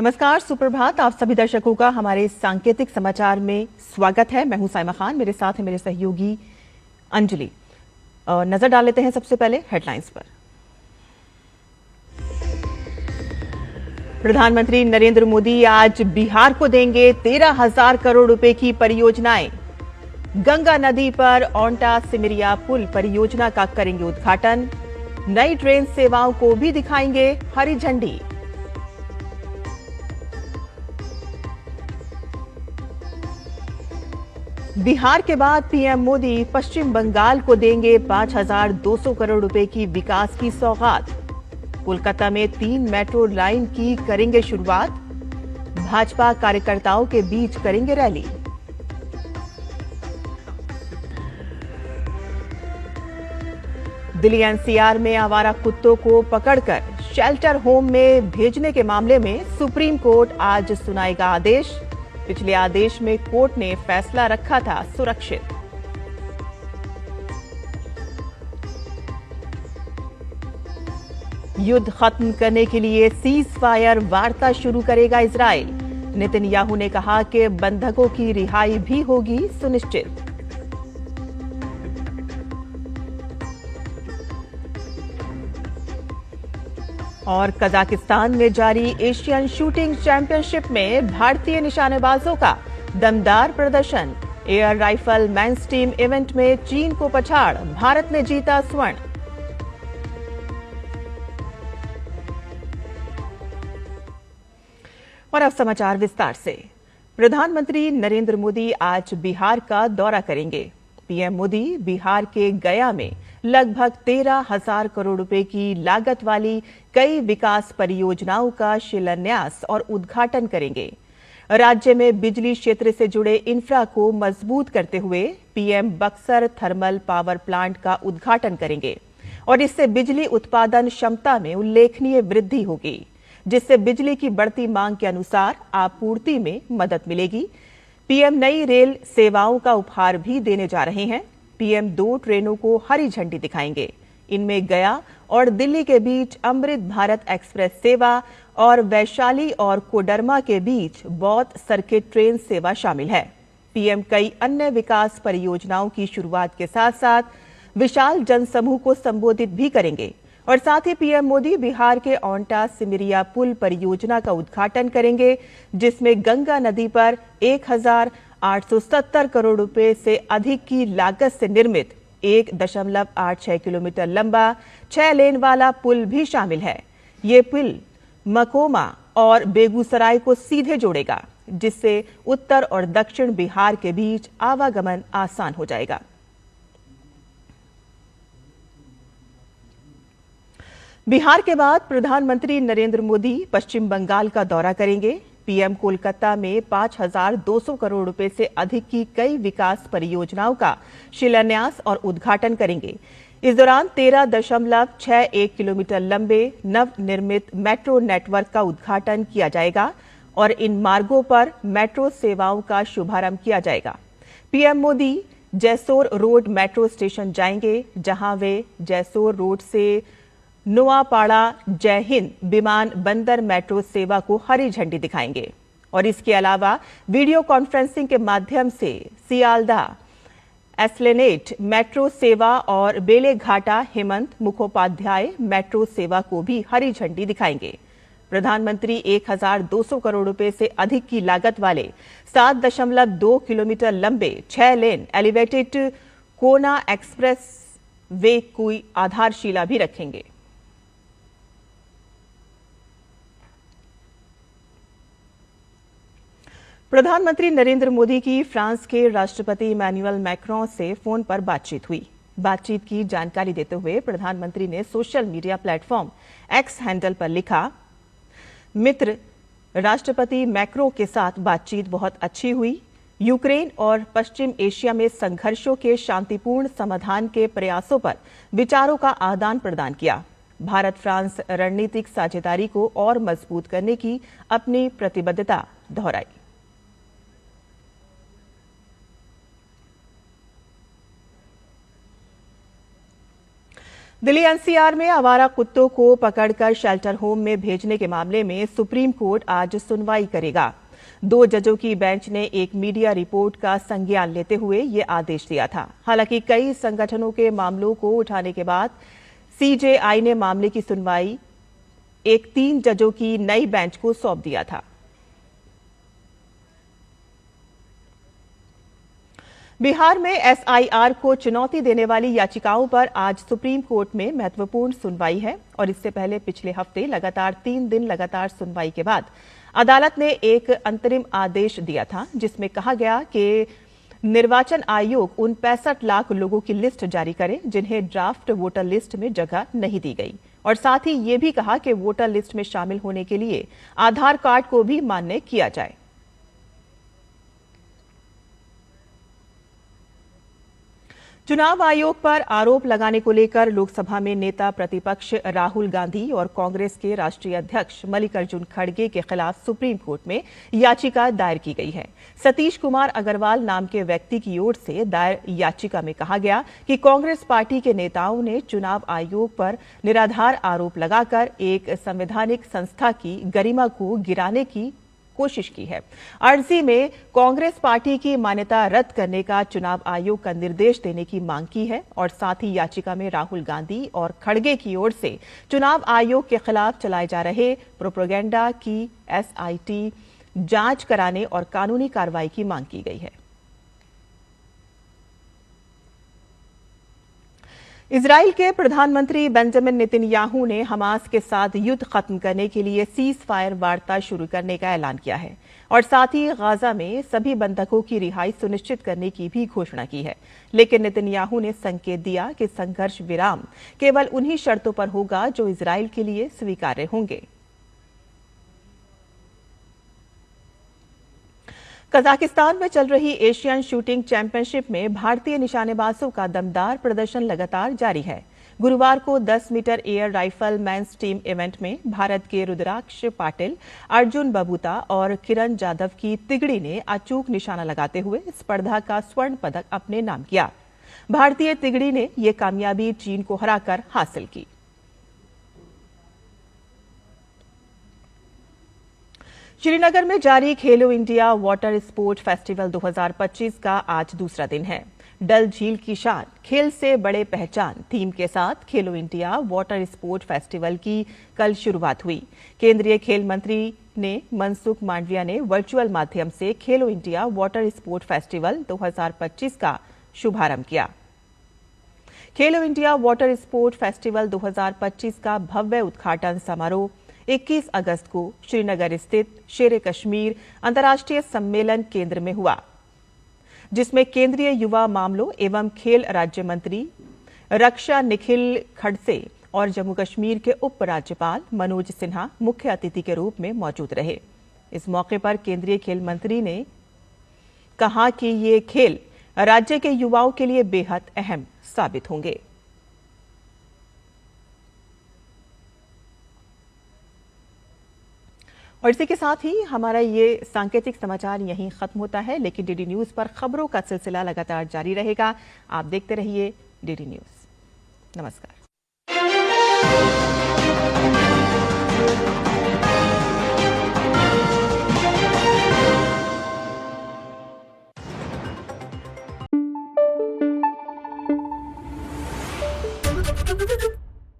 नमस्कार, सुप्रभात। आप सभी दर्शकों का हमारे सांकेतिक समाचार में स्वागत है। मैं हूं साइमा खान, मेरे साथ है मेरे सहयोगी अंजलि। नजर डाल लेते हैं सबसे पहले हेडलाइंस पर। प्रधानमंत्री नरेंद्र मोदी आज बिहार को देंगे 13,000 करोड़ रुपए की परियोजनाएं। गंगा नदी पर ओंटा सिमरिया पुल परियोजना का करेंगे उद्घाटन। नई ट्रेन सेवाओं को भी दिखाएंगे हरी झंडी। बिहार के बाद पीएम मोदी पश्चिम बंगाल को देंगे 5,200 करोड़ रुपए की विकास की सौगात। कोलकाता में 3 मेट्रो लाइन की करेंगे शुरुआत। भाजपा कार्यकर्ताओं के बीच करेंगे रैली। दिल्ली एनसीआर में आवारा कुत्तों को पकड़कर शेल्टर होम में भेजने के मामले में सुप्रीम कोर्ट आज सुनाएगा आदेश। पिछले आदेश में कोर्ट ने फैसला रखा था सुरक्षित। युद्ध खत्म करने के लिए सीज फायर वार्ता शुरू करेगा इजराइल। नेतन्याहू ने कहा कि बंधकों की रिहाई भी होगी सुनिश्चित। और कजाकिस्तान में जारी एशियन शूटिंग चैंपियनशिप में भारतीय निशानेबाजों का दमदार प्रदर्शन। Air rifle men's team event में चीन को पछाड़ भारत ने जीता स्वर्ण। और अब समाचार विस्तार से। प्रधानमंत्री नरेंद्र मोदी आज बिहार का दौरा करेंगे। पीएम मोदी बिहार के गया में लगभग 13,000 करोड़ रुपए की लागत वाली कई विकास परियोजनाओं का शिलान्यास और उद्घाटन करेंगे। राज्य में बिजली क्षेत्र से जुड़े इंफ्रा को मजबूत करते हुए PM Buxar thermal power plant का उद्घाटन करेंगे और इससे बिजली उत्पादन क्षमता में उल्लेखनीय वृद्धि होगी, जिससे बिजली की बढ़ती मांग के अनुसार आपूर्ति में मदद मिलेगी। पीएम नई रेल सेवाओं का उपहार भी देने जा रहे हैं। पीएम 2 ट्रेनों को हरी झंडी दिखाएंगे। इनमें गया और दिल्ली के बीच अमृत भारत एक्सप्रेस सेवा और वैशाली और कोडरमा के बीच बौद्ध सर्किट ट्रेन सेवा शामिल है। पीएम कई अन्य विकास परियोजनाओं की शुरुआत के साथ साथ विशाल जनसमूह को संबोधित भी करेंगे। और साथ ही पीएम मोदी बिहार के ओंटा सिमरिया पुल परियोजना का उद्घाटन करेंगे, जिसमें गंगा नदी पर 1,870 करोड़ रुपए से अधिक की लागत से निर्मित 1.86 किलोमीटर लंबा 6 लेन वाला पुल भी शामिल है। ये पुल मकोमा और बेगूसराय को सीधे जोड़ेगा, जिससे उत्तर और दक्षिण बिहार के बीच आवागमन आसान हो जाएगा। बिहार के बाद प्रधानमंत्री नरेंद्र मोदी पश्चिम बंगाल का दौरा करेंगे। पीएम कोलकाता में 5,200 करोड़ रुपए से अधिक की कई विकास परियोजनाओं का शिलान्यास और उद्घाटन करेंगे। इस दौरान 13.61 किलोमीटर लंबे नवनिर्मित मेट्रो नेटवर्क का उद्घाटन किया जाएगा और इन मार्गों पर मेट्रो सेवाओं का शुभारंभ किया जाएगा। PM Modi Jessore road metro station जाएंगे, जहां वे जैसोर रोड से नोआपाड़ा जय हिंद विमान बंदर मेट्रो सेवा को हरी झंडी दिखाएंगे। और इसके अलावा वीडियो कॉन्फ्रेंसिंग के माध्यम से सियालदह एस्प्लेनेड मेट्रो सेवा और बेलेघाटा हेमंत मुखोपाध्याय मेट्रो सेवा को भी हरी झंडी दिखाएंगे। प्रधानमंत्री 1,200 करोड़ रुपए से अधिक की लागत वाले 7.2 किलोमीटर लंबे 6 लेन एलिवेटेड कोना एक्सप्रेस वे की आधारशिला भी रखेंगे। प्रधानमंत्री नरेंद्र मोदी की फ्रांस के राष्ट्रपति इमैनुअल मैक्रों से फोन पर बातचीत हुई। बातचीत की जानकारी देते हुए प्रधानमंत्री ने social media platform x handle पर लिखा, मित्र राष्ट्रपति मैक्रों के साथ बातचीत बहुत अच्छी हुई। यूक्रेन और पश्चिम एशिया में संघर्षों के शांतिपूर्ण समाधान के प्रयासों पर विचारों का आदान प्रदान किया। भारत फ्रांस रणनीतिक साझेदारी को और मजबूत करने की अपनी प्रतिबद्धता दोहराई। दिल्ली एनसीआर में आवारा कुत्तों को पकड़कर शेल्टर होम में भेजने के मामले में सुप्रीम कोर्ट आज सुनवाई करेगा। 2 जजों की बेंच ने एक मीडिया रिपोर्ट का संज्ञान लेते हुए ये आदेश दिया था। हालांकि कई संगठनों के मामलों को उठाने के बाद सीजेआई ने मामले की सुनवाई एक 3 जजों की नई बेंच को सौंप दिया था। बिहार में एसआईआर को चुनौती देने वाली याचिकाओं पर आज सुप्रीम कोर्ट में महत्वपूर्ण सुनवाई है और इससे पहले पिछले हफ्ते लगातार 3 दिन लगातार सुनवाई के बाद अदालत ने एक अंतरिम आदेश दिया था, जिसमें कहा गया कि निर्वाचन आयोग उन 65 लाख लोगों की लिस्ट जारी करे जिन्हें ड्राफ्ट वोटर लिस्ट में जगह नहीं दी गई, और साथ ही ये भी कहा कि वोटर लिस्ट में शामिल होने के लिए आधार कार्ड को भी मान्य किया जाए। चुनाव आयोग पर आरोप लगाने को लेकर लोकसभा में नेता प्रतिपक्ष राहुल गांधी और कांग्रेस के राष्ट्रीय अध्यक्ष मल्लिकार्जुन खड़गे के खिलाफ सुप्रीम कोर्ट में याचिका दायर की गई है। सतीश कुमार अग्रवाल नाम के व्यक्ति की ओर से दायर याचिका में कहा गया कि कांग्रेस पार्टी के नेताओं ने चुनाव आयोग पर निराधार आरोप लगाकर एक संवैधानिक संस्था की गरिमा को गिराने की कोशिश की है। अर्जी में कांग्रेस पार्टी की मान्यता रद्द करने का चुनाव आयोग का निर्देश देने की मांग की है और साथ ही याचिका में राहुल गांधी और खड़गे की ओर से चुनाव आयोग के खिलाफ चलाए जा रहे प्रोपेगेंडा की एसआईटी जांच कराने और कानूनी कार्रवाई की मांग की गई है। इजराइल के प्रधानमंत्री बेंजामिन नेतन्याहू ने हमास के साथ युद्ध खत्म करने के लिए सीज फायर वार्ता शुरू करने का ऐलान किया है और साथ ही गाजा में सभी बंधकों की रिहाई सुनिश्चित करने की भी घोषणा की है। लेकिन नेतन्याहू ने संकेत दिया कि संघर्ष विराम केवल उन्हीं शर्तों पर होगा जो इजराइल के लिए स्वीकार्य होंगे। कजाकिस्तान में चल रही एशियन शूटिंग चैंपियनशिप में भारतीय निशानेबाजों का दमदार प्रदर्शन लगातार जारी है। गुरुवार को 10 metre air rifle men's team event में भारत के रुद्राक्ष पाटिल, अर्जुन बबूता और किरण जाधव की तिगड़ी ने अचूक निशाना लगाते हुए स्पर्धा का स्वर्ण पदक अपने नाम किया। भारतीय तिगड़ी ने यह कामयाबी चीन को हराकर हासिल की। श्रीनगर में जारी खेलो इंडिया वाटर स्पोर्ट फेस्टिवल 2025 का आज दूसरा दिन है। डल झील की शान, खेल से बड़े पहचान थीम के साथ खेलो इंडिया वाटर स्पोर्ट फेस्टिवल की कल शुरुआत हुई। केंद्रीय खेल मंत्री ने मनसुख मांडविया ने वर्चुअल माध्यम से खेलो इंडिया वाटर स्पोर्ट फेस्टिवल 2025 का शुभारंभ किया। खेलो इंडिया वाटर स्पोर्ट फेस्टिवल 2025 का भव्य उद्घाटन समारोह 21 अगस्त को श्रीनगर स्थित शेर कश्मीर अंतर्राष्ट्रीय सम्मेलन केंद्र में हुआ, जिसमें केंद्रीय युवा मामलों एवं खेल राज्य मंत्री रक्षा निखिल खड़से और जम्मू कश्मीर के उप राज्यपाल मनोज सिन्हा मुख्य अतिथि के रूप में मौजूद रहे। इस मौके पर केंद्रीय खेल मंत्री ने कहा कि ये खेल राज्य के युवाओं के लिए बेहद अहम साबित होंगे। और इसी के साथ ही हमारा ये सांकेतिक समाचार यहीं खत्म होता है, लेकिन डीडी न्यूज पर खबरों का सिलसिला लगातार जारी रहेगा। आप देखते रहिए डीडी न्यूज। नमस्कार।